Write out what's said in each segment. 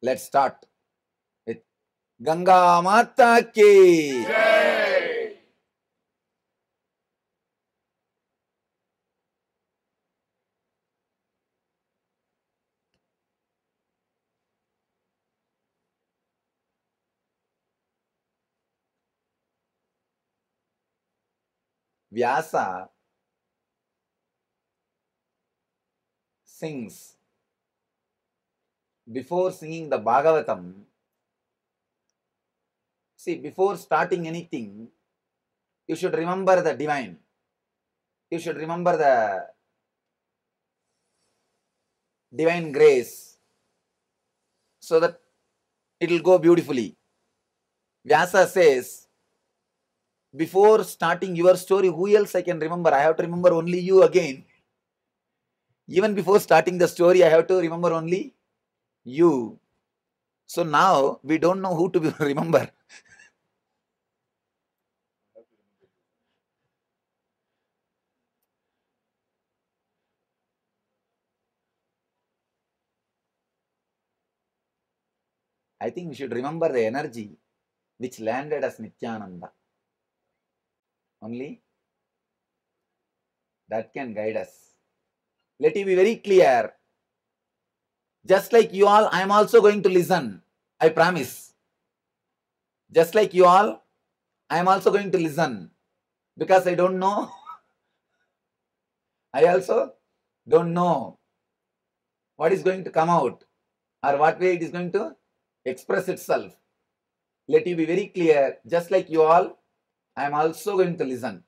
Let's start with Ganga Mata ki Jai. Vyasa sings before singing the Bhagavatam. See, before starting anything, you should remember the divine. You should remember the divine grace so that it will go beautifully. Vyasa says, before starting your story, who else I can remember? I have to remember only you again. Even before starting the story, I have to remember only you. So now we don't know who to remember. I think we should remember the energy which landed as Nityananda. Only that can guide us. Let it be very clear. Just like you all, I am also going to listen. I promise. Just like you all, I am also going to listen. Because I don't know. I also don't know what is going to come out or what way it is going to express itself. Let you be very clear. Just like you all, I am also going to listen.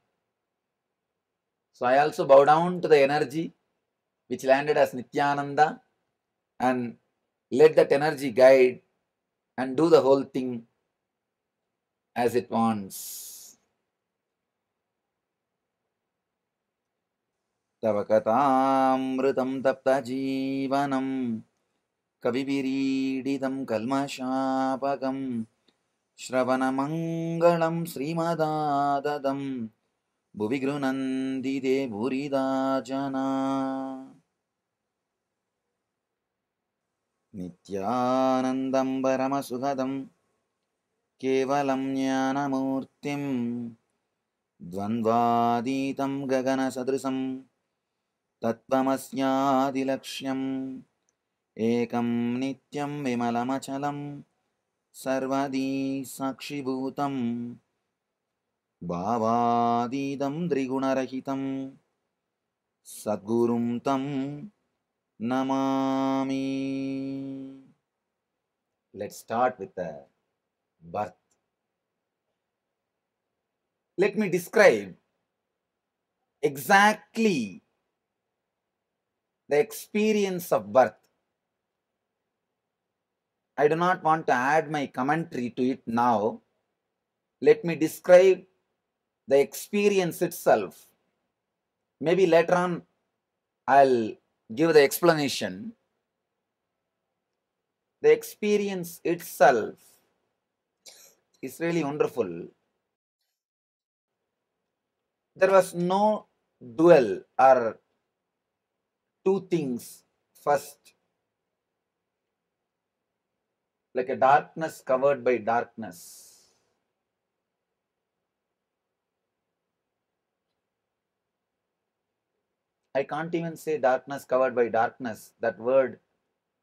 So I also bow down to the energy which landed as Nityananda and let that energy guide and do the whole thing as it wants. Tavakatamritam tapta jivanam kavivirididam kalmashapagam Shravanamangalam Srimadadadam Bhuvigrunandi de Bhuridajana Nityanandam Paramasukadam Kevalam Jnanamurtim Dvandvaditam Gagana Sadrisam Tattvamasnyadilaksham Ekam Nityam Vimalamachalam Sarvadi Sakshibhutam Bhavadidam Drigунarahitam Sadgurum Tam Namami. Let's start with the birth. Let me describe exactly the experience of birth. I do not want to add my commentary to it now. Let me describe the experience itself. Maybe later on I'll give the explanation. The experience itself is really wonderful. There was no duel or two things first, like a darkness covered by darkness. I can't even say darkness covered by darkness. That word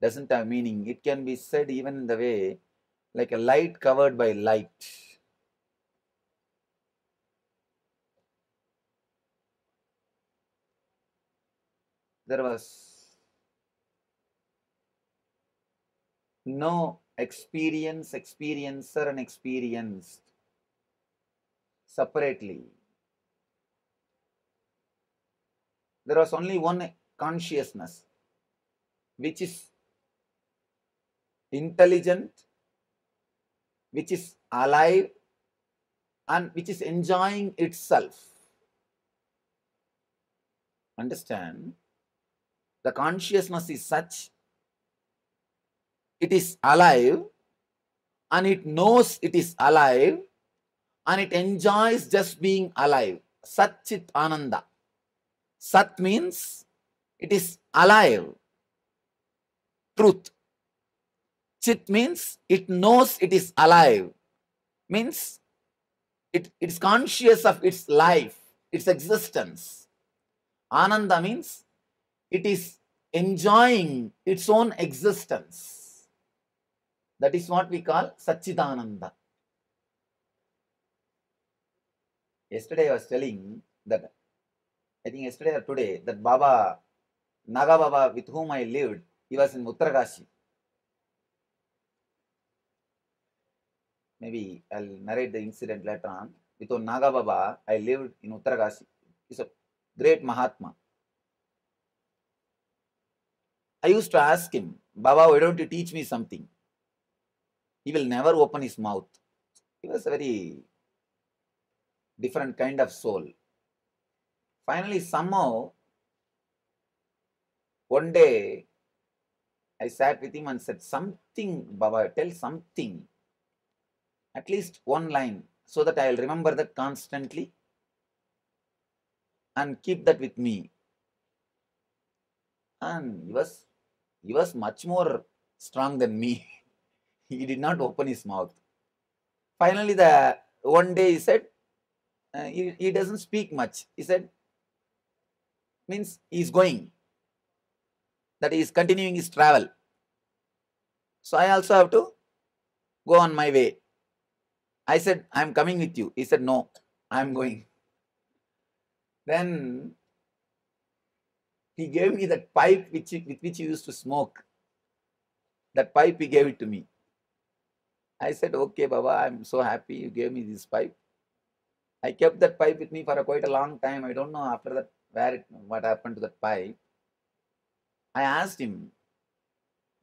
doesn't have meaning. It can be said even in the way like a light covered by light. There was no experience, experiencer and experienced separately. There was only one consciousness, which is intelligent, which is alive, and which is enjoying itself. Understand? The consciousness is such, it is alive, and it knows it is alive, and it enjoys just being alive. Sat Chit Ananda. Sat means it is alive. Truth. Chit means it knows it is alive. Means it is conscious of its life, its existence. Ananda means it is enjoying its own existence. That is what we call Satchidananda. Yesterday I was telling that, I think yesterday or today, that Baba, Naga Baba with whom I lived, he was in Uttarakashi. Maybe I'll narrate the incident later on. With Naga Baba, I lived in Uttarakashi. He's a great Mahatma. I used to ask him, Baba, why don't you teach me something? He will never open his mouth. He was a very different kind of soul. Finally, somehow, one day, I sat with him and said, something, Baba, tell something. At least one line, so that I will remember that constantly and keep that with me. And he was much more strong than me. He did not open his mouth. Finally, the one day he said, he doesn't speak much. He said, means he is going, that he is continuing his travel. So I also have to go on my way. I said, I am coming with you. He said, no, I am going. Then he gave me that pipe with which he used to smoke. That pipe, he gave it to me. I said, okay, Baba, I am so happy you gave me this pipe. I kept that pipe with me for quite a long time. I don't know after that what happened to that pipe. I asked him,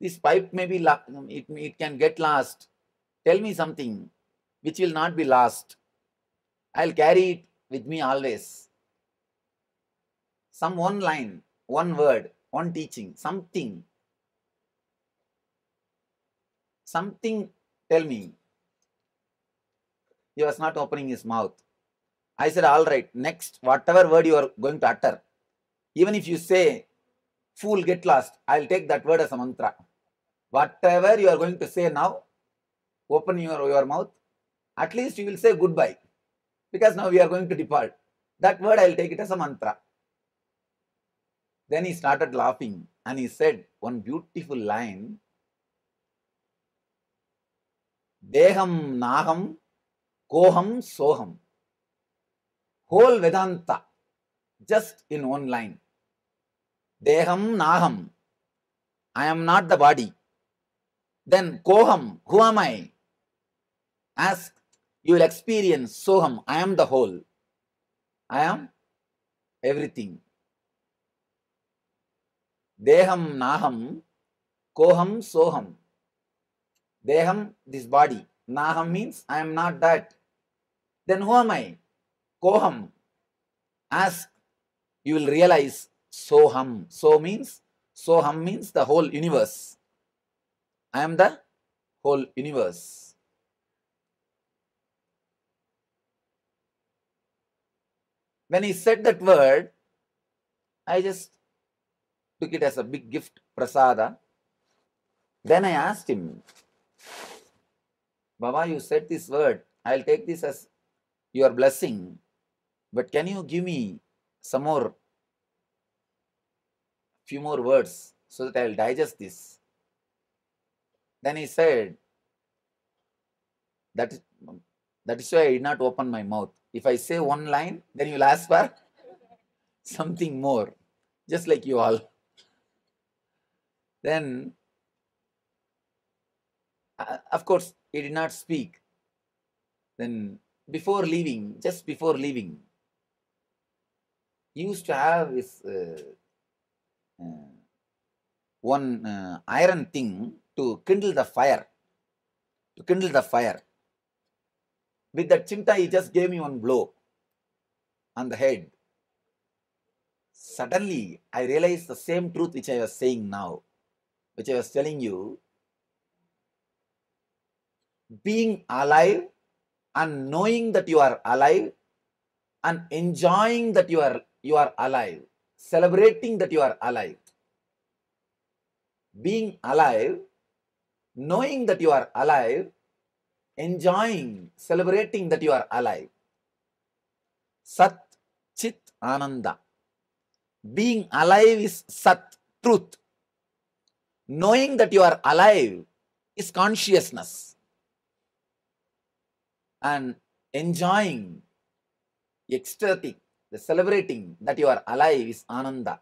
this pipe may be, it can get lost. Tell me something which will not be lost. I'll carry it with me always. Some one line, one word, one teaching, something. Something, tell me. He was not opening his mouth. I said, all right, next, whatever word you are going to utter, even if you say, fool, get lost, I'll take that word as a mantra. Whatever you are going to say now, open your mouth, at least you will say goodbye. Because now we are going to depart. That word I'll take it as a mantra. Then he started laughing and he said one beautiful line, Deham Naham Koham Soham. Whole Vedanta, just in one line. Deham Naham, I am not the body. Then Koham, who am I? Ask, you will experience Soham, I am the whole. I am everything. Deham Naham Koham Soham. Deham, this body. Naham means I am not that. Then who am I? Koham. Ask, you will realize Soham. Soham means the whole universe. I am the whole universe. When he said that word, I just took it as a big gift, prasada. Then I asked him, Baba, you said this word. I'll take this as your blessing. But can you give me some more, few more words so that I'll digest this? Then he said, that is why I did not open my mouth. If I say one line, then you'll ask for something more, just like you all. Then, of course, he did not speak. Then, before leaving, just before leaving, he used to have his one iron thing to kindle the fire. With that chimta, he just gave me one blow on the head. Suddenly, I realized the same truth which I was saying now, which I was telling you. Being alive and knowing that you are alive and enjoying that you are alive, celebrating that you are alive. Being alive knowing that you are alive, enjoying, celebrating that you are alive. Sat, Chit, Ananda. Being alive is Sat, truth. Knowing that you are alive is consciousness. And enjoying, ecstatic, the celebrating that you are alive is Ananda.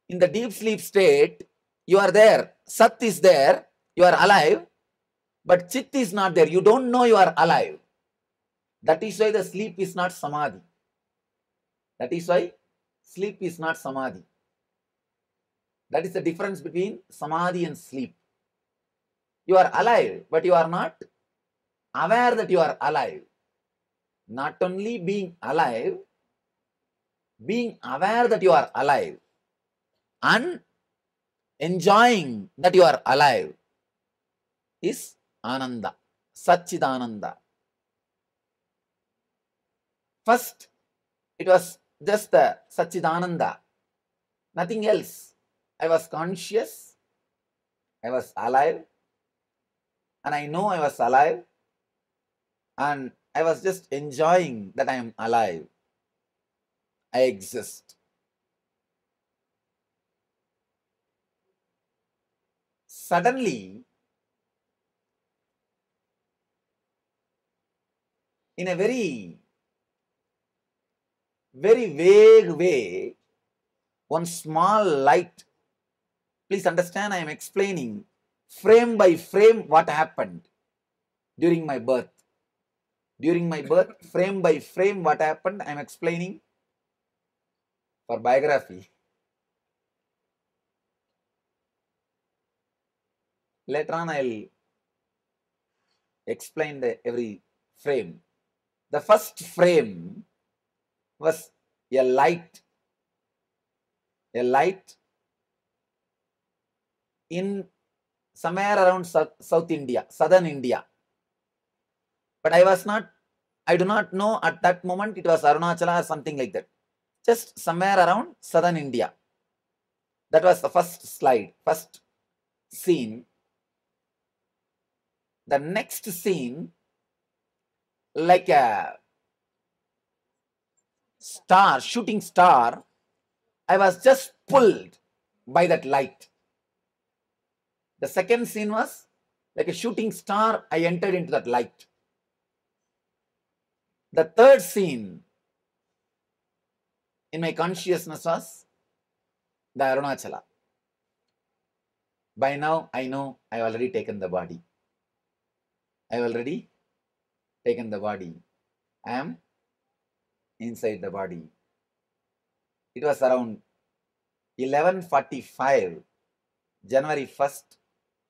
In the deep sleep state, you are there. Sat is there. You are alive. But Chit is not there. You don't know you are alive. That is why the sleep is not Samadhi. That is why sleep is not Samadhi. That is the difference between Samadhi and sleep. You are alive, but you are not aware that you are alive. Not only being alive, being aware that you are alive and enjoying that you are alive is Ananda, Satchidananda. First, it was just the Satchidananda, nothing else. I was conscious, I was alive, and I know I was alive, and I was just enjoying that I am alive. I exist. Suddenly, in a very vague way, one small light, please understand I am explaining frame by frame what happened during my birth. During my birth, frame by frame what happened, I am explaining for biography. Later on, I'll explain the every frame. The first frame was a light in somewhere around South India, southern India. But I do not know at that moment it was Arunachala or something like that. Just somewhere around southern India. That was the first slide, first scene. The next scene, like a star, shooting star, I was just pulled by that light. The second scene was like a shooting star, I entered into that light. The third scene in my consciousness was the Arunachala. By now, I know I already taken the body. I already taken the body. I am inside the body. It was around 11:45, January 1st,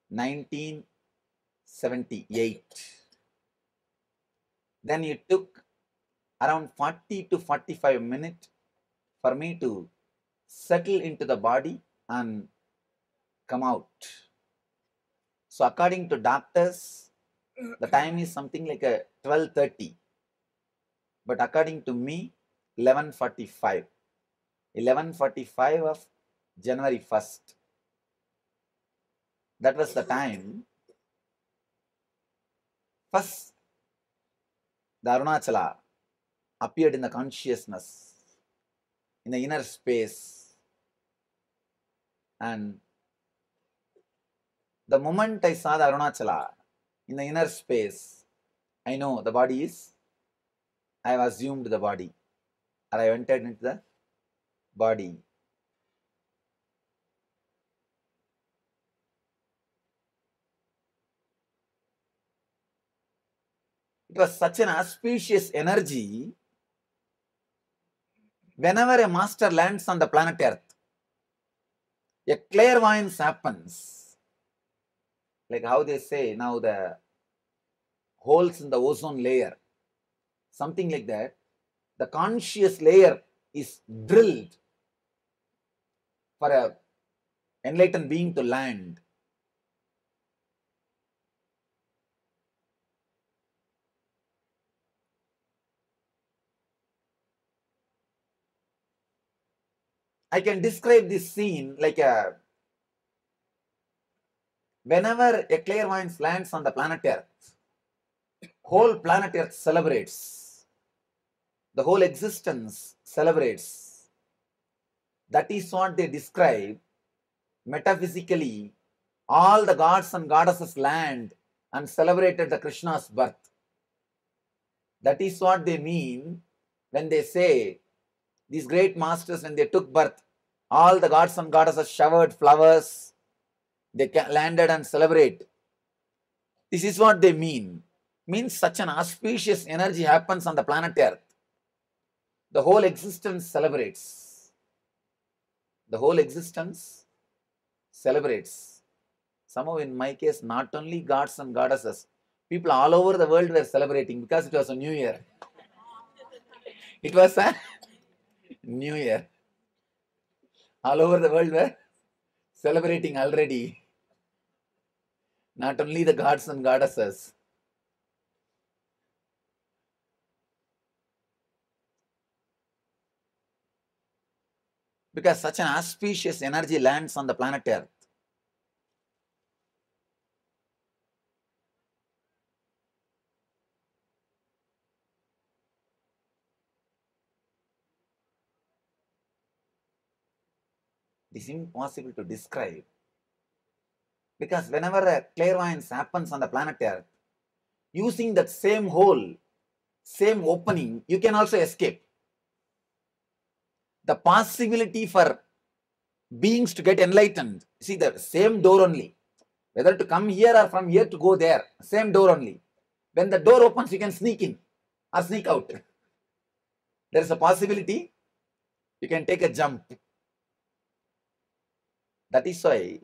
1978. Then it took around 40 to 45 minutes for me to settle into the body and come out. So according to doctors, the time is something like a 12:30. But according to me, 11:45. 11:45 of January 1st. That was the time. First, the Arunachala appeared in the consciousness, in the inner space. And the moment I saw the Arunachala in the inner space, I know the body is, I have assumed the body, or I entered into the body. It was such an auspicious energy. Whenever a master lands on the planet Earth, a clairvoyance happens. Like how they say now the holes in the ozone layer, something like that. The conscious layer is drilled for a enlightened being to land. I can describe this scene like a Whenever a clairvoyance lands on the planet Earth, whole planet Earth celebrates. The whole existence celebrates. That is what they describe metaphysically. All the gods and goddesses land and celebrated the Krishna's birth. That is what they mean when they say, these great masters, when they took birth, all the gods and goddesses showered flowers, they landed and celebrate. This is what they mean. Means such an auspicious energy happens on the planet Earth. The whole existence celebrates. The whole existence celebrates. Somehow in my case, not only gods and goddesses, people all over the world were celebrating because it was a new year. It was a new year. All over the world were celebrating already. Not only the gods and goddesses. Because such an auspicious energy lands on the planet Earth. It is impossible to describe. Because whenever a clairvoyance happens on the planet Earth, using that same hole, same opening, you can also escape. The possibility for beings to get enlightened, see, the same door only. Whether to come here or from here to go there, same door only. When the door opens, you can sneak in or sneak out. There is a possibility you can take a jump. That is why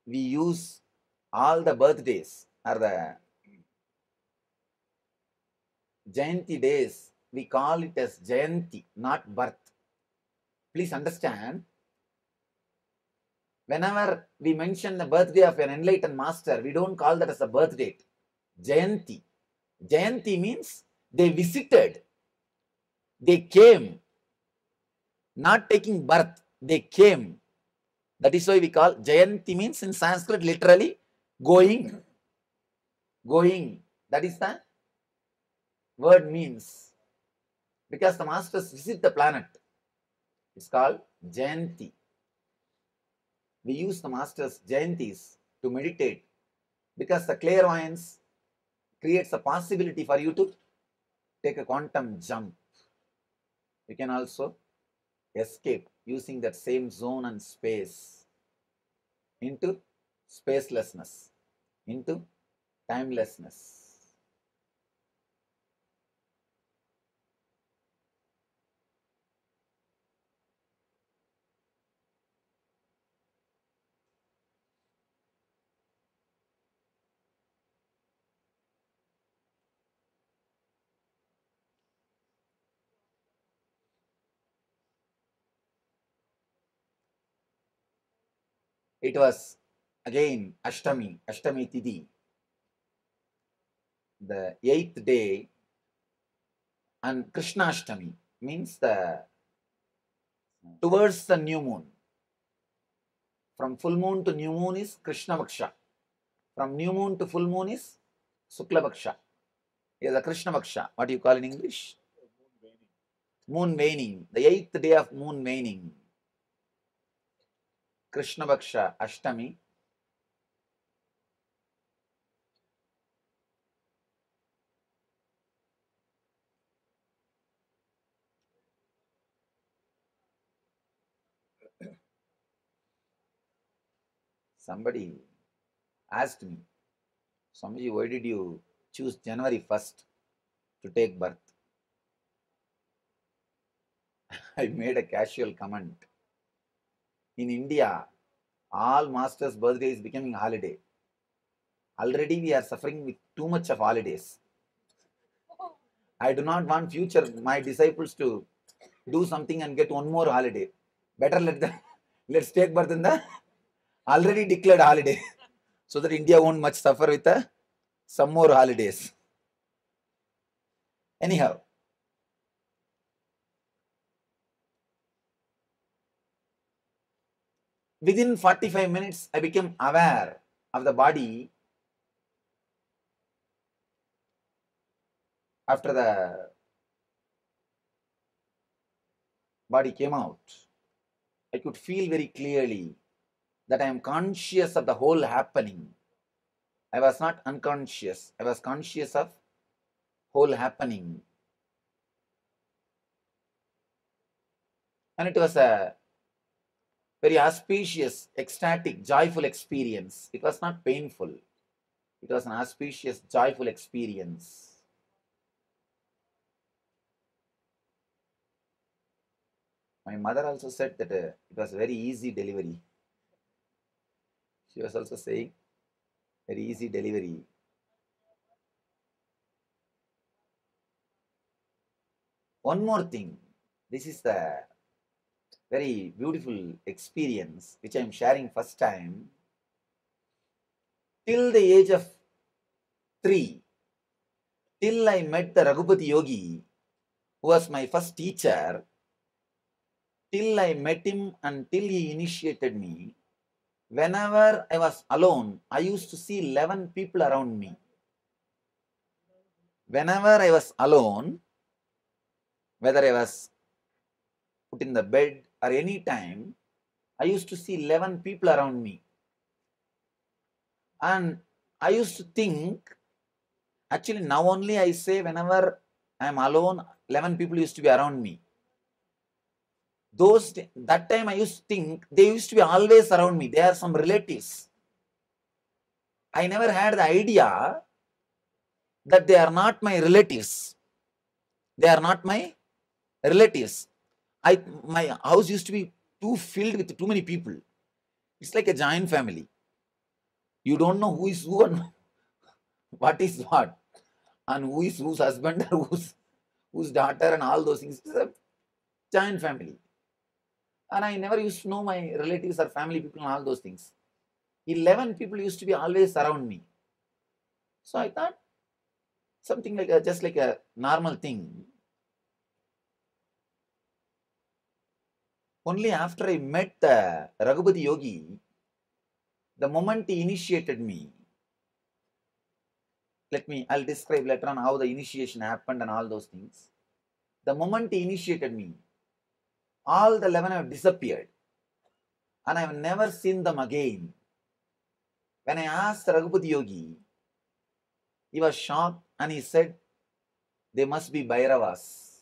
we use all the birthdays or the Jayanti days. We call it as Jayanti, not birth. Please understand, whenever we mention the birthday of an enlightened master, we don't call that as a birth date. Jayanti. Jayanti means they visited, they came, not taking birth, they came. That is why we call Jayanti means in Sanskrit literally going. Going. That is the word means. Because the masters visit the planet. It's called Jayanti. We use the masters' Jayantis to meditate because the clairvoyance creates a possibility for you to take a quantum jump. You can also escape using that same zone and space into spacelessness, into timelessness. It was again Ashtami Tithi, the 8th day, and Krishna Ashtami means the towards the new moon. From full moon to new moon is Krishna Vaksha. From new moon to full moon is Sukla Vaksha. Is a Krishna Vaksha. What do you call in English? Moon waning. The 8th day of moon waning. Krishna Vaksha Ashtami. Somebody asked me, Swamiji, why did you choose January 1st to take birth? I made a casual comment. In India, all masters' birthday is becoming a holiday. Already we are suffering with too much of holidays. I do not want future my disciples to do something and get one more holiday. Better let's take birth in the already declared holiday so that India won't much suffer with some more holidays. Anyhow, Within 45 minutes, I became aware of the body after the body came out. I could feel very clearly that I am conscious of the whole happening. I was not unconscious. I was conscious of whole happening. And it was a very auspicious, ecstatic, joyful experience. It was not painful. It was an auspicious, joyful experience. My mother also said that it was a very easy delivery. She was also saying, very easy delivery. One more thing. This is the very beautiful experience which I am sharing first time. Till the age of 3, till I met the Raghupati Yogi, who was my first teacher, till I met him and till he initiated me, whenever I was alone, I used to see 11 people around me. Whenever I was alone, whether I was put in the bed or any time, I used to see 11 people around me. And I used to think, actually now only I say whenever I am alone, 11 people used to be around me. That time I used to think they used to be always around me. They are some relatives. I never had the idea that they are not my relatives. They are not my relatives. My house used to be too filled with too many people. It's like a giant family. You don't know who is who and what is what, and who is whose husband or whose daughter and all those things. It's a giant family. And I never used to know my relatives or family people and all those things. 11 people used to be always around me. So I thought something like just like a normal thing. Only after I met Raghupati Yogi, the moment he initiated me, I'll describe later on how the initiation happened and all those things. The moment he initiated me, all the 11 have disappeared and I have never seen them again. When I asked Raghupati Yogi, he was shocked and he said, they must be Bhairavas.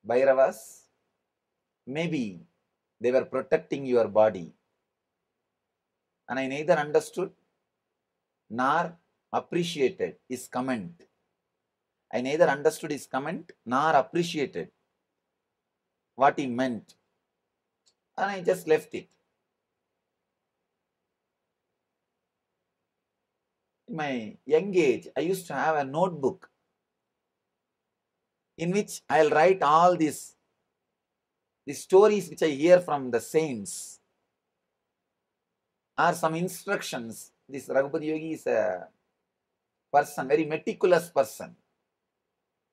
Bhairavas? Maybe they were protecting your body. And I neither understood nor appreciated his comment. I neither understood his comment nor appreciated what he meant. And I just left it. In my young age, I used to have a notebook in which I'll write all these stories which I hear from the saints or some instructions. This Raghupati Yogi is a person, very meticulous person.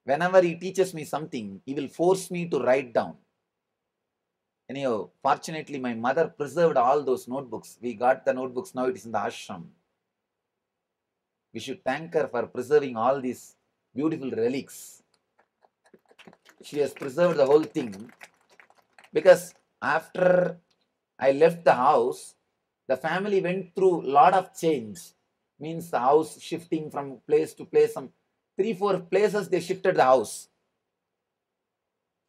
Whenever he teaches me something, he will force me to write down. Anyhow, fortunately, my mother preserved all those notebooks. We got the notebooks, now it is in the ashram. We should thank her for preserving all these beautiful relics. She has preserved the whole thing, because after I left the house, the family went through a lot of change. Means the house shifting from place to place. Some 3-4 places they shifted the house.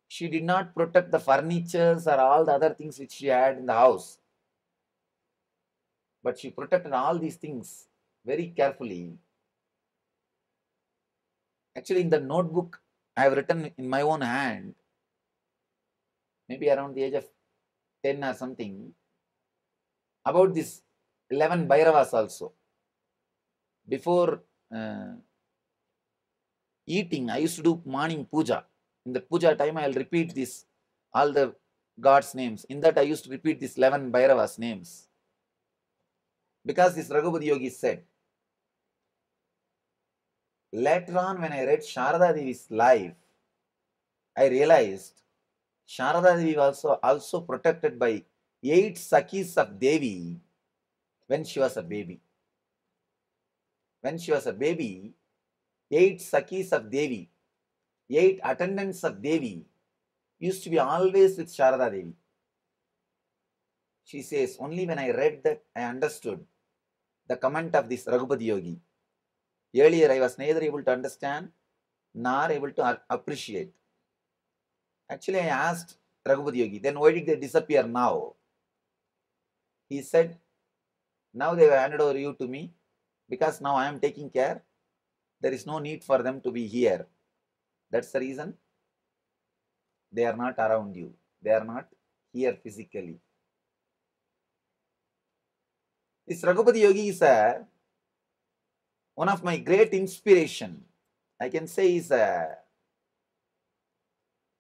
She did not protect the furnitures or all the other things which she had in the house. But she protected all these things very carefully. Actually, in the notebook, I have written in my own hand, maybe around the age of 10 or something, about this 11 Bhairavas also. Before eating, I used to do morning puja. In the puja time, I will repeat this, all the God's names. In that, I used to repeat these 11 Bhairavas names. Because this Raghupati Yogi said, later on when I read Sharada Devi's life, I realized Sharada Devi was also protected by 8 Sakis of Devi when she was a baby. When she was a baby, 8 Sakis of Devi, 8 attendants of Devi used to be always with Sharada Devi. She says, only when I read that I understood the comment of this Raghupati Yogi. Earlier I was neither able to understand nor able to appreciate. Actually, I asked Raghupati Yogi, then why did they disappear now? He said, now they have handed over you to me because now I am taking care. There is no need for them to be here. That's the reason they are not around you. They are not here physically. This Raghupati Yogi is one of my great inspiration. I can say he is a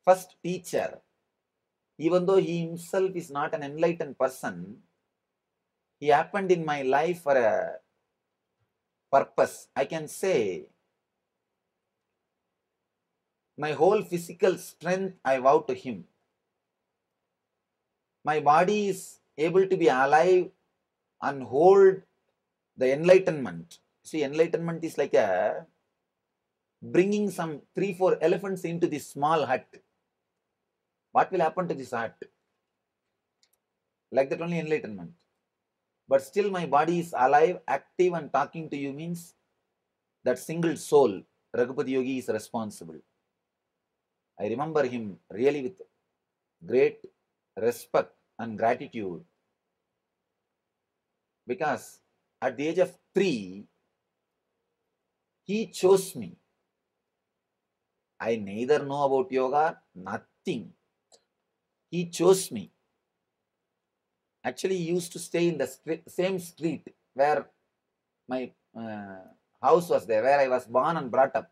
first teacher. Even though he himself is not an enlightened person, he happened in my life for a purpose. I can say my whole physical strength I vow to him. My body is able to be alive and hold the enlightenment. See, enlightenment is like a bringing some 3-4 elephants into this small hut. What will happen to this hut? Like that only enlightenment. But still my body is alive, active and talking to you means that single soul, Raghupati Yogi, is responsible. I remember him really with great respect and gratitude because at the age of 3, he chose me. I neither know about yoga, nothing. He chose me. Actually, he used to stay in the same street where my house was there, where I was born and brought up.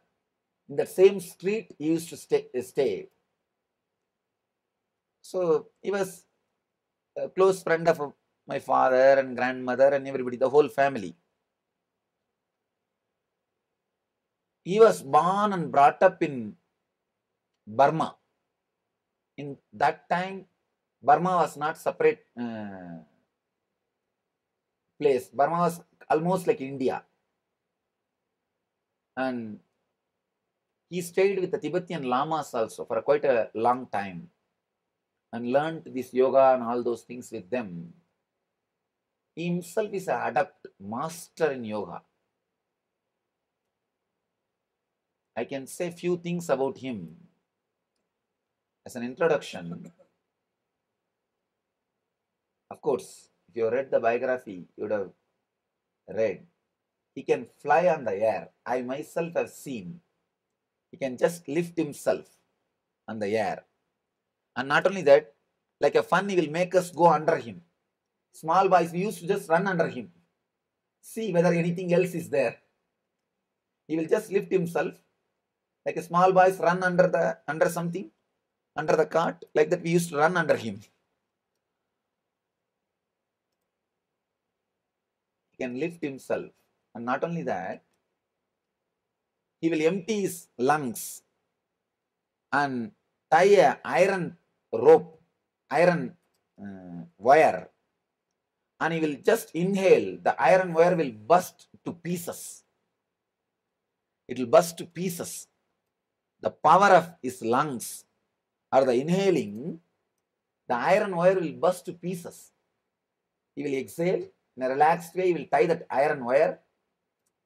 In that same street, he used to stay. So, he was a close friend of my father and grandmother and everybody, the whole family. He was born and brought up in Burma. In that time, Burma was not separate place. Burma was almost like India. And he stayed with the Tibetan Lamas also for quite a long time and learned this yoga and all those things with them. He himself is an adept, master in yoga. I can say few things about him as an introduction. Of course, if you read the biography, you would have read. He can fly on the air. I myself have seen. He can just lift himself on the air. And not only that, like a fun, he will make us go under him. Small boys, we used to just run under him. See whether anything else is there. He will just lift himself. Like a small boys run under something, under the cart. Like that we used to run under him. He can lift himself. And not only that, he will empty his lungs and tie a iron rope, iron wire, and he will just inhale. The iron wire will burst to pieces. It will burst to pieces. The power of his lungs or the inhaling, the iron wire will burst to pieces. He will exhale in a relaxed way. He will tie that iron wire.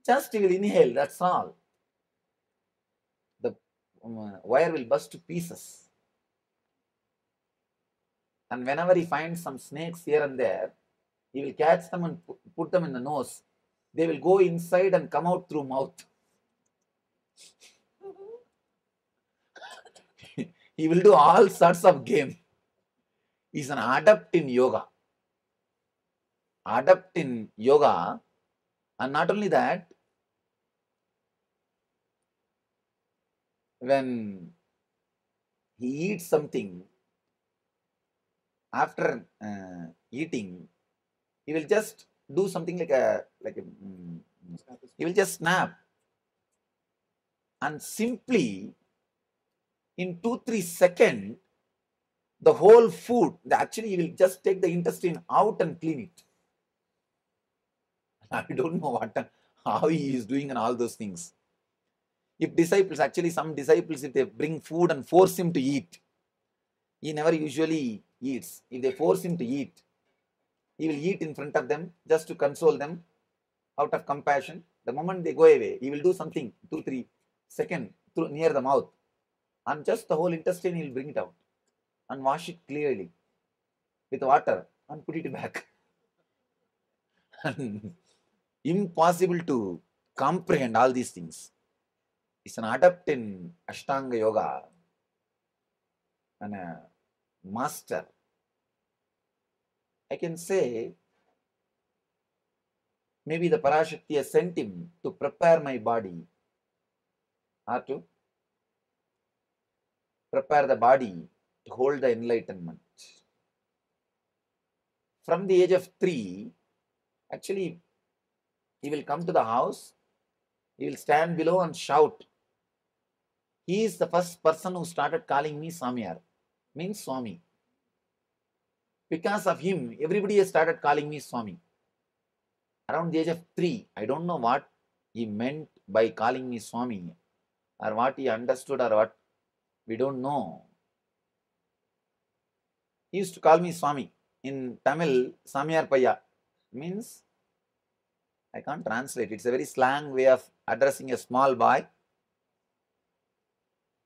Just he will inhale. That's all. The wire will burst to pieces. And whenever he finds some snakes here and there, he will catch them and put them in the nose. They will go inside and come out through mouth. He will do all sorts of game. He is an adept in yoga. Adept in yoga. And not only that, when he eats something, after eating, he will just do something he will just snap. And simply, in 2-3 seconds, the whole food, actually he will just take the intestine out and clean it. I don't know how he is doing and all those things. If disciples, actually some disciples, if they bring food and force him to eat, he never usually eats. If they force him to eat, he will eat in front of them just to console them out of compassion. The moment they go away, he will do something 2-3 seconds near the mouth, and just the whole intestine he will bring it out and wash it clearly with water and put it back. Impossible to comprehend all these things. It's an adept in Ashtanga Yoga and a master. I can say maybe the Parashakti has sent him to prepare my body or to prepare the body to hold the enlightenment. From the age of 3, actually, he will come to the house, he will stand below and shout. He is the first person who started calling me Samyar, means Swami. Because of him, everybody has started calling me Swami. Around the age of 3, I don't know what he meant by calling me Swami, or what he understood, or what, we don't know. He used to call me Swami. In Tamil, Samyar Paya means, I can't translate. It's a very slang way of addressing a small boy.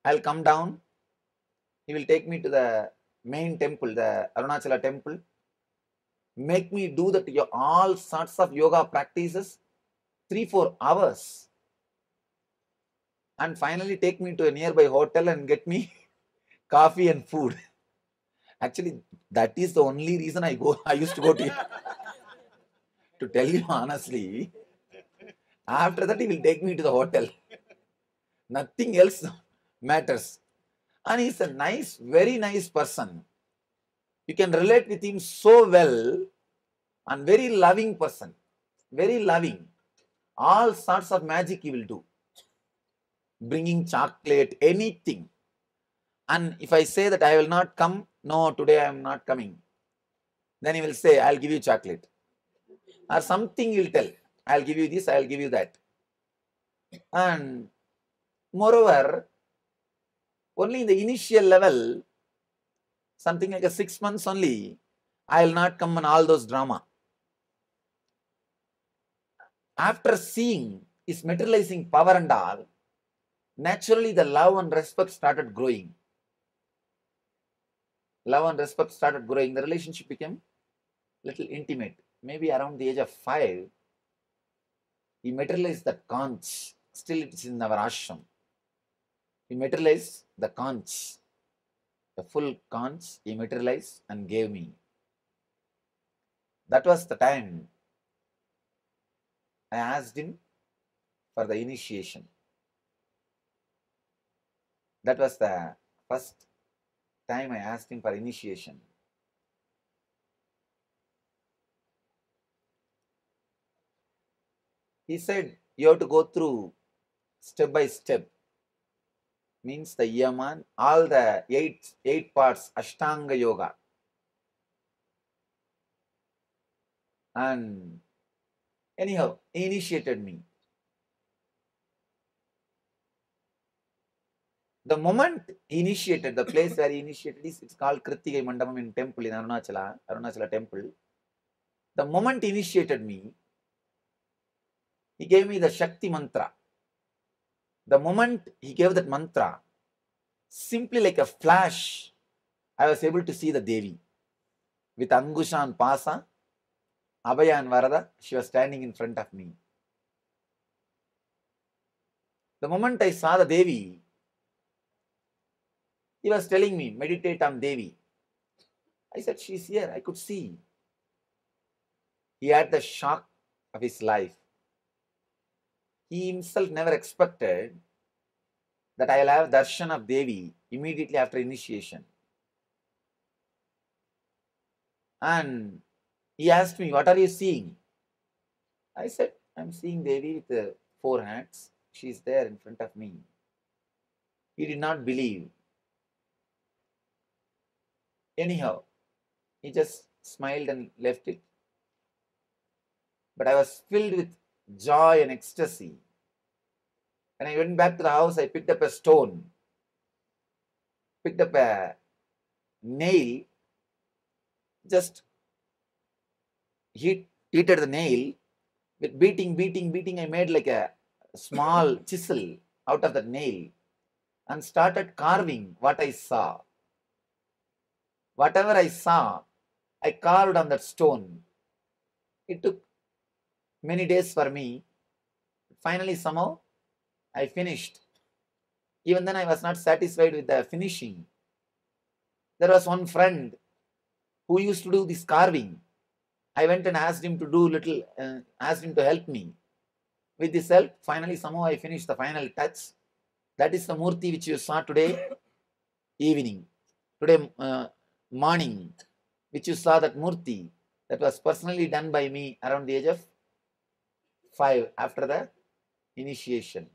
I'll come down. He will take me to the main temple, the Arunachala temple. Make me do that all sorts of yoga practices, 3-4 hours. And finally take me to a nearby hotel and get me coffee and food. Actually, that is the only reason I used to go to tell you honestly. After that, he will take me to the hotel. Nothing else matters. And he's a nice, very nice person. You can relate with him so well, and very loving person. Very loving. All sorts of magic he will do. Bringing chocolate, anything. And if I say that I will not come, no, today I am not coming. Then he will say, I'll give you chocolate. Or something he will tell. I'll give you this, I'll give you that. And moreover, only in the initial level, something like 6 months only, I will not come on all those drama. After seeing his materializing power and all, naturally the love and respect started growing. Love and respect started growing. The relationship became little intimate. Maybe around the age of 5, he materialized the conch. Still it is in our ashram. He materialized the conch. The full conch he materialized and gave me. That was the time I asked him for the initiation. That was the first time I asked him for initiation. He said, you have to go through step by step. Means the Yaman, all the eight parts, Ashtanga Yoga. And anyhow, he initiated me. The moment he initiated, the place where he initiated is, it's called Krittigai Mandapam in temple in Arunachala temple. The moment he initiated me, he gave me the Shakti mantra. The moment he gave that mantra, simply like a flash, I was able to see the Devi. With Angusha and Pasa, Abhaya and Varada, she was standing in front of me. The moment I saw the Devi, he was telling me, meditate on Devi. I said, she's here, I could see. He had the shock of his life. He himself never expected that I will have darshan of Devi immediately after initiation. And he asked me, what are you seeing? I said, I'm seeing Devi with 4 hands. She is there in front of me. He did not believe. Anyhow, he just smiled and left it. But I was filled with joy and ecstasy. When I went back to the house, I picked up a stone, picked up a nail, just heated the nail with beating. I made like a small chisel out of the nail and started carving what I saw. Whatever I saw, I carved on that stone. It took many days for me. Finally, somehow, I finished. Even then, I was not satisfied with the finishing. There was one friend who used to do this carving. I went and asked him to do little, asked him to help me. With this help, finally, somehow I finished the final touch. That is the Murti which you saw today evening, today morning, which you saw that Murti that was personally done by me around the age of 5 after the initiation.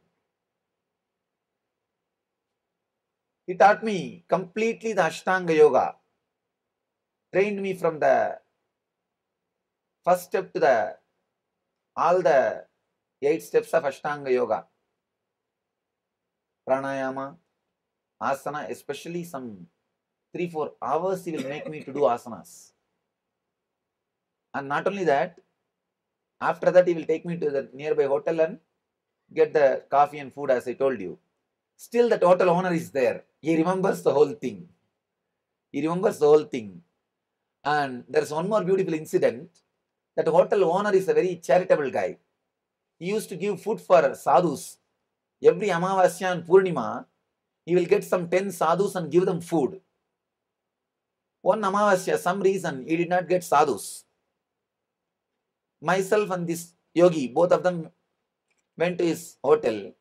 He taught me completely the Ashtanga Yoga, trained me from the first step to the all the 8 steps of Ashtanga Yoga. Pranayama, asana, especially some 3-4 hours he will make me to do asanas. And not only that, after that he will take me to the nearby hotel and get the coffee and food as I told you. Still that hotel owner is there. He remembers the whole thing. And there's one more beautiful incident. That hotel owner is a very charitable guy. He used to give food for sadhus. Every Amavasya and Purnima, he will get some 10 sadhus and give them food. One Amavasya, some reason, he did not get sadhus. Myself and this yogi, both of them went to his hotel.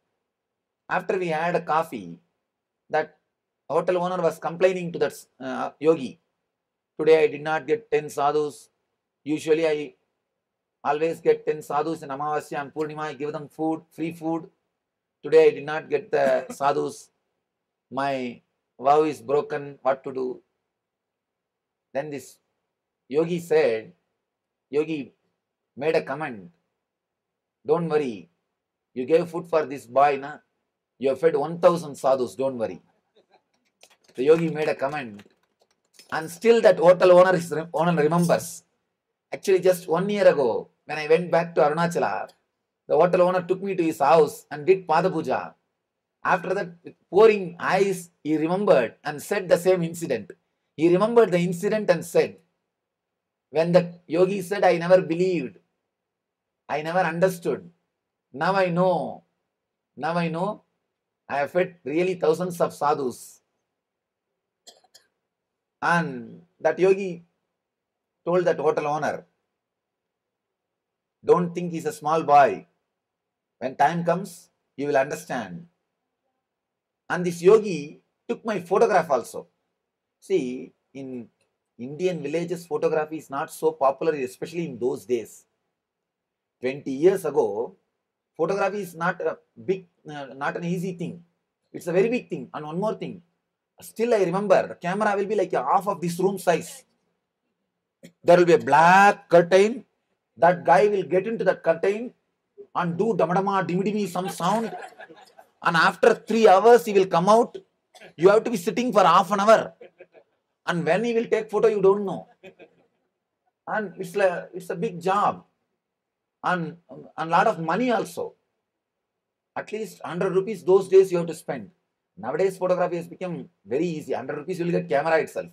After we had a coffee, that hotel owner was complaining to that yogi. Today I did not get 10 sadhus. Usually I always get 10 sadhus in Amavasya and Purnima. I give them food, free food. Today I did not get the sadhus. My vow is broken. What to do? Then this yogi made a comment. Don't worry. You gave food for this boy, na? You have fed 1,000 sadhus. Don't worry. The yogi made a comment. And still that hotel owner remembers. Actually, just 1 year ago, when I went back to Arunachala, the hotel owner took me to his house and did Pada Puja. After that, with pouring eyes, he remembered and said the same incident. He remembered the incident and said, when the yogi said, I never believed, I never understood. Now I know, I have fed really thousands of sadhus. And that yogi told that hotel owner, don't think he's a small boy. When time comes, you will understand. And this yogi took my photograph also. See, in Indian villages, photography is not so popular, especially in those days. 20 years ago, photography is not a big, not an easy thing. It's a very big thing. And one more thing, still I remember, the camera will be like half of this room size. There will be a black curtain. That guy will get into that curtain and do damadama, dimidimi, some sound. And after 3 hours, he will come out. You have to be sitting for half an hour. And when he will take photo, you don't know. And it's a big job. And a lot of money also. At least 100 rupees those days you have to spend. Nowadays, photography has become very easy. 100 rupees you will get camera itself.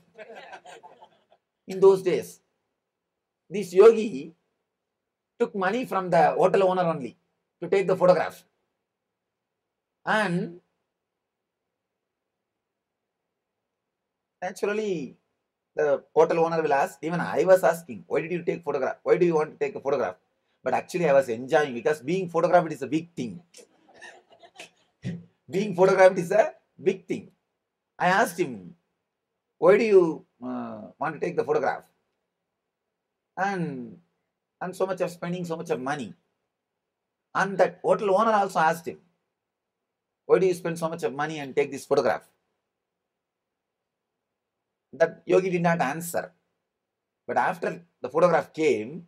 In those days, this yogi took money from the hotel owner only to take the photograph. And naturally, the hotel owner will ask, even I was asking, why did you take photograph? Why do you want to take a photograph? But actually I was enjoying because being photographed is a big thing. Being photographed is a big thing. I asked him, why do you want to take the photograph? And so much of spending so much of money. And that hotel owner also asked him, why do you spend so much of money and take this photograph? That yogi did not answer. But after the photograph came,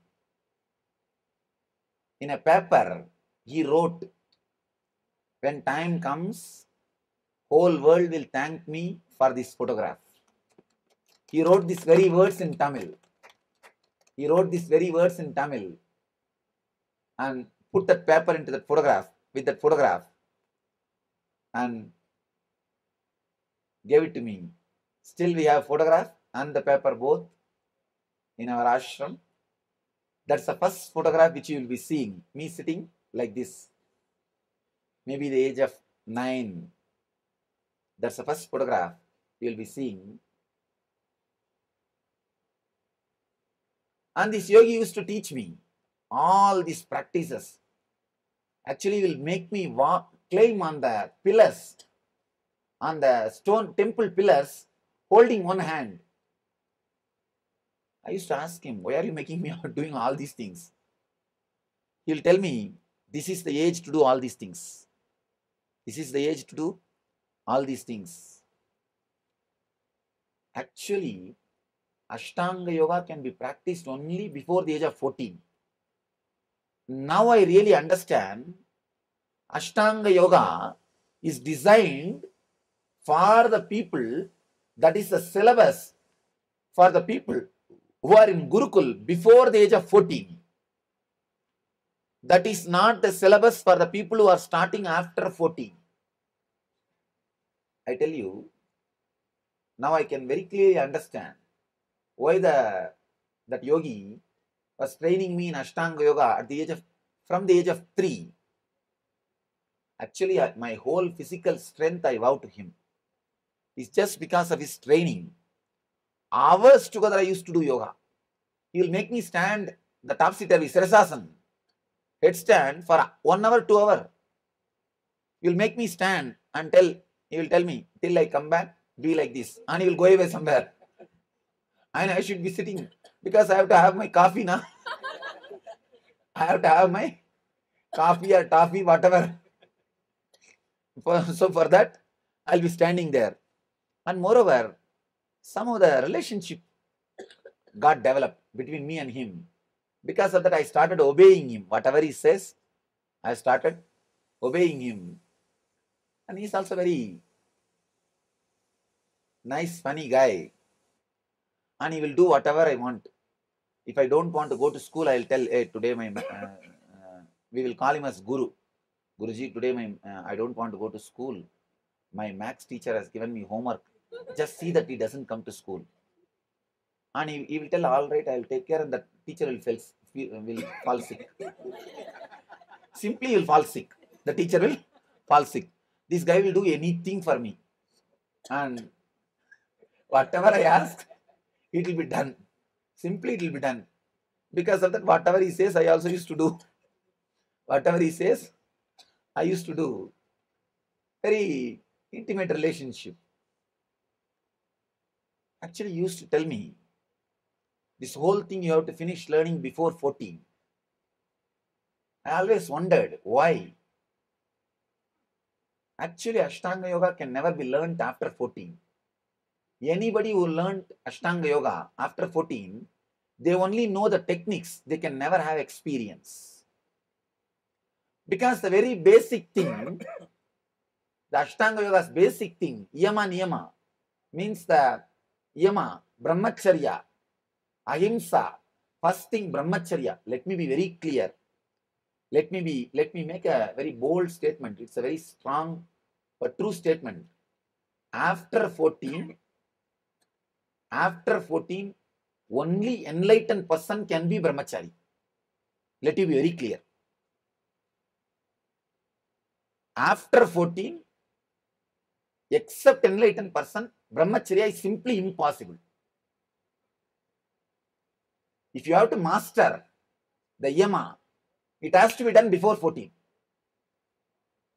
in a paper, he wrote, when time comes, whole world will thank me for this photograph. He wrote these very words in Tamil. He wrote these very words in Tamil and put that paper into that photograph, with that photograph, and gave it to me. Still we have photograph and the paper both in our ashram. That's the first photograph which you will be seeing, me sitting like this, maybe the age of 9. That's the first photograph you will be seeing. And this yogi used to teach me all these practices. Actually will make me climb on the pillars, on the stone temple pillars, holding one hand. I used to ask him, why are you making me doing all these things? He'll tell me, this is the age to do all these things. This is the age to do all these things. Actually, Ashtanga Yoga can be practiced only before the age of 14. Now I really understand Ashtanga Yoga is designed for the people, that is the syllabus for the people who are in Gurukul before the age of 14. That is not the syllabus for the people who are starting after 14. I tell you, now I can very clearly understand why that yogi was training me in Ashtanga Yoga at the age of, from the age of 3. Actually, my whole physical strength I vow to him. It's just because of his training. Hours together I used to do yoga. He will make me stand the topsy-turvy with Sirasasana, headstand for 1 hour, 2 hours. He will make me stand until he will tell me, till I come back, be like this. And he will go away somewhere. And I should be sitting because I have to have my coffee now. I have to have my coffee or toffee, whatever. So for that, I'll be standing there. And moreover, some of the relationship got developed between me and him. Because of that, I started obeying him. Whatever he says, I started obeying him. And he's also very nice, funny guy. And he will do whatever I want. If I don't want to go to school, I'll tell, hey, today we will call him as Guru. Guruji, today I don't want to go to school. My maths teacher has given me homework. Just see that he doesn't come to school. And he will tell, all right, I'll take care, and the teacher will fall sick. Simply he will fall sick. The teacher will fall sick. This guy will do anything for me. And whatever I ask, it will be done. Simply it will be done. Because of that, whatever he says, I also used to do. Whatever he says, I used to do. Very intimate relationship. Actually, he used to tell me, this whole thing you have to finish learning before 14. I always wondered why. Actually, Ashtanga Yoga can never be learned after 14. Anybody who learned Ashtanga Yoga after 14, they only know the techniques, they can never have experience. Because the very basic thing, the Ashtanga Yoga's basic thing, Yama Niyama, means the Yama, Brahmacharya, Ahimsa, first thing Brahmacharya. Let me be very clear. Let me make a very bold statement. It's a very strong but true statement. After 14, only enlightened person can be Brahmachari. Let you be very clear. After 14, except enlightened person, Brahmacharya is simply impossible. If you have to master the Yama, it has to be done before 14.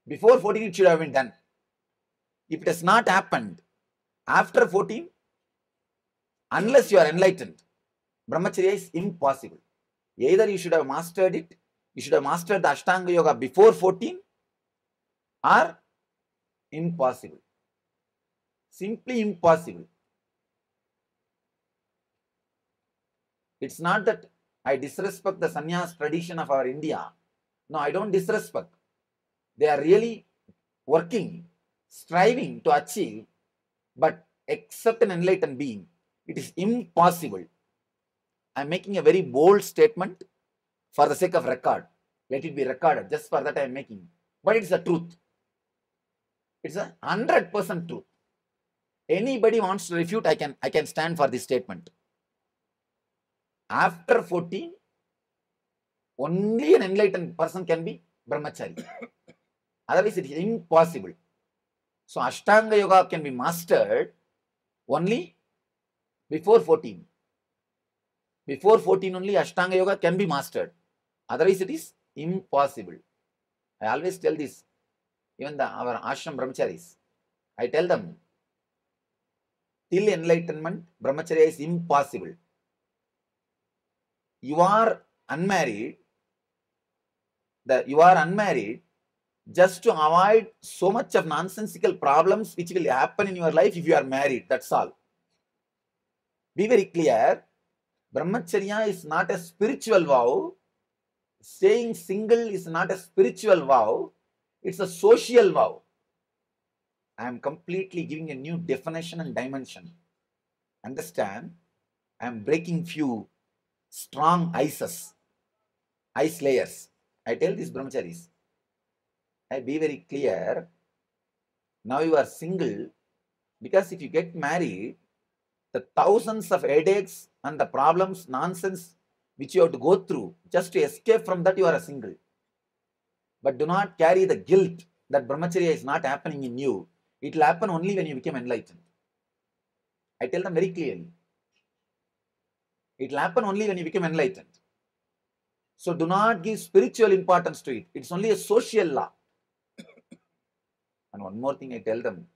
Before 14, it should have been done. If it has not happened after 14, unless you are enlightened, Brahmacharya is impossible. Either you should have mastered it, you should have mastered the Ashtanga Yoga before 14, or impossible. Simply impossible. It's not that I disrespect the sannyas tradition of our India. No, I don't disrespect. They are really working, striving to achieve, but except an enlightened being, it is impossible. I'm making a very bold statement for the sake of record. Let it be recorded. Just for that I am making. But it's a truth. It's a 100% truth. Anybody wants to refute, I can stand for this statement. After 14, only an enlightened person can be brahmachari. Otherwise, it is impossible. So, Ashtanga Yoga can be mastered only before 14. Before 14 only Ashtanga Yoga can be mastered. Otherwise, it is impossible. I always tell this, even our ashram brahmacharis. I tell them, till enlightenment, brahmacharya is impossible. You are unmarried, just to avoid so much of nonsensical problems which will happen in your life if you are married. That's all. Be very clear. Brahmacharya is not a spiritual vow. Staying single is not a spiritual vow. It's a social vow. I am completely giving a new definition and dimension. Understand? I am breaking few strong ice layers. I tell these brahmacharis, I be very clear. Now you are single, because if you get married, the thousands of headaches and the problems, nonsense which you have to go through, just to escape from that, you are a single. But do not carry the guilt that brahmacharya is not happening in you. It will happen only when you become enlightened. I tell them very clearly. It will happen only when you become enlightened. So do not give spiritual importance to it. It's only a social law. And one more thing I tell them,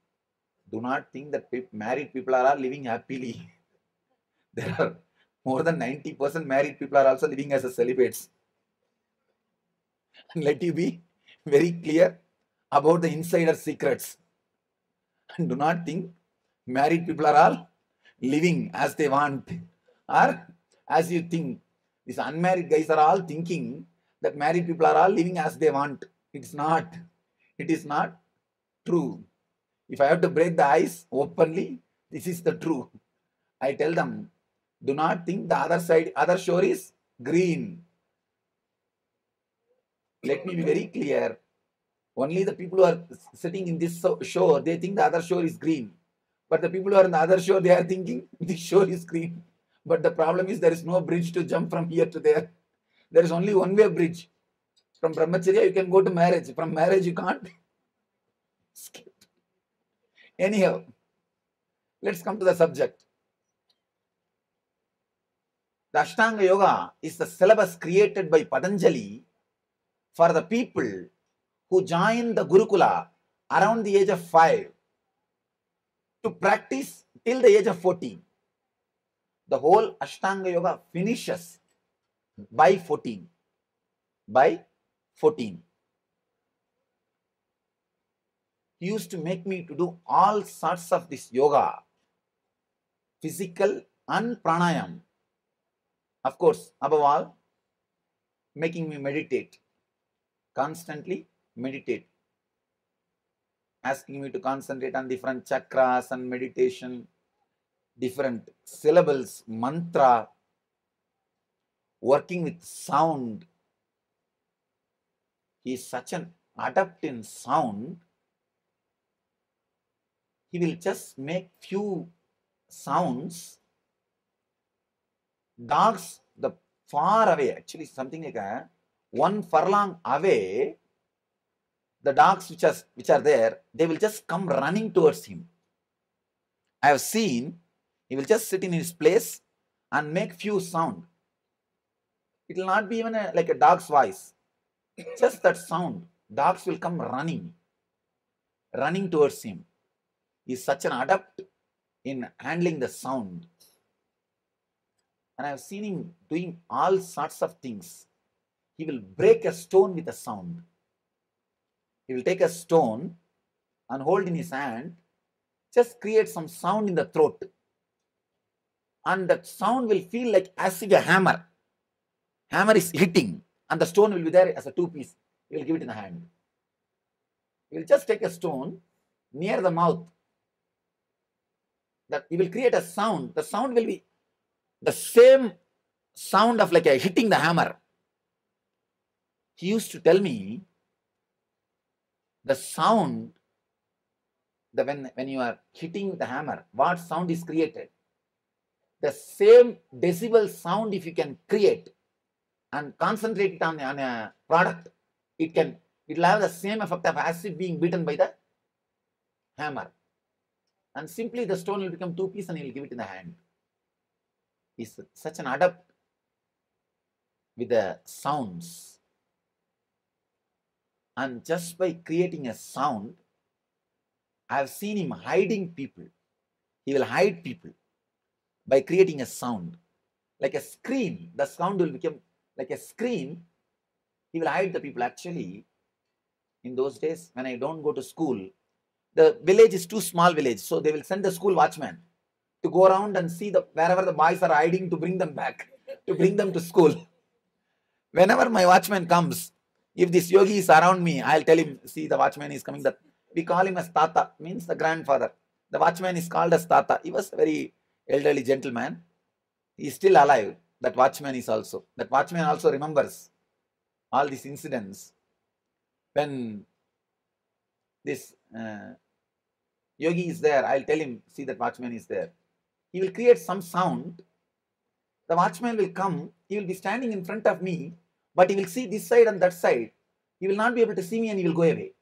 do not think that married people are all living happily. There are more than 90% married people are also living as a celibates. And let you be very clear about the insider secrets. And do not think married people are all living as they want, or as you think. These unmarried guys are all thinking that married people are all living as they want. It's not. It is not true. If I have to break the ice openly, this is the truth. I tell them, do not think the other shore is green. Let me be very clear. Only the people who are sitting in this shore, they think the other shore is green. But the people who are on the other shore, they are thinking this shore is green. But the problem is there is no bridge to jump from here to there. There is only one-way bridge. From brahmacharya, you can go to marriage. From marriage, you can't skip. Anyhow, let's come to the subject. The Ashtanga Yoga is the syllabus created by Patanjali for the people who join the Gurukula around the age of 5 to practice till the age of 14. The whole Ashtanga Yoga finishes by 14. By 14. He used to make me to do all sorts of this yoga, physical and pranayam. Of course, above all, making me meditate, constantly meditate, asking me to concentrate on different chakras and meditation, different syllables, mantra, working with sound. He is such an adept in sound. He will just make few sounds. Dogs, the far away, actually something like 1 furlong away, the dogs which are there, they will just come running towards him. I have seen, he will just sit in his place and make few sound. It will not be even like a dog's voice. Just that sound. Dogs will come running towards him. He is such an adept in handling the sound. And I have seen him doing all sorts of things. He will break a stone with a sound. He will take a stone and hold in his hand, just create some sound in the throat. and that sound will feel like as if a hammer is hitting, and the stone will be there as a two-piece. You will give it in the hand. You will just take a stone near the mouth. That you will create a sound. The sound will be the same sound of like a hitting the hammer. He used to tell me the sound, when you are hitting the hammer, what sound is created. The same decibel sound, if you can create and concentrate it on a product, it will have the same effect of as if being beaten by the hammer. And simply the stone will become two pieces and he will give it in the hand. He's such an adept with the sounds. And just by creating a sound, I have seen him hiding people. He will hide people by creating a sound. Like a scream, the sound will become like a scream. He will hide the people. Actually, in those days, when I don't go to school, the village is too small village, so they will send the school watchman to go around and see wherever the boys are hiding to bring them back, to bring them to school. Whenever my watchman comes, if this yogi is around me, I'll tell him, see, the watchman is coming. We call him as Tata, means the grandfather. The watchman is called as Tata. He was a very elderly gentleman. He is still alive. That watchman also remembers all these incidents. When this yogi is there, I'll tell him, see, that watchman is there. He will create some sound. The watchman will come. He will be standing in front of me, but he will see this side and that side. He will not be able to see me and he will go away.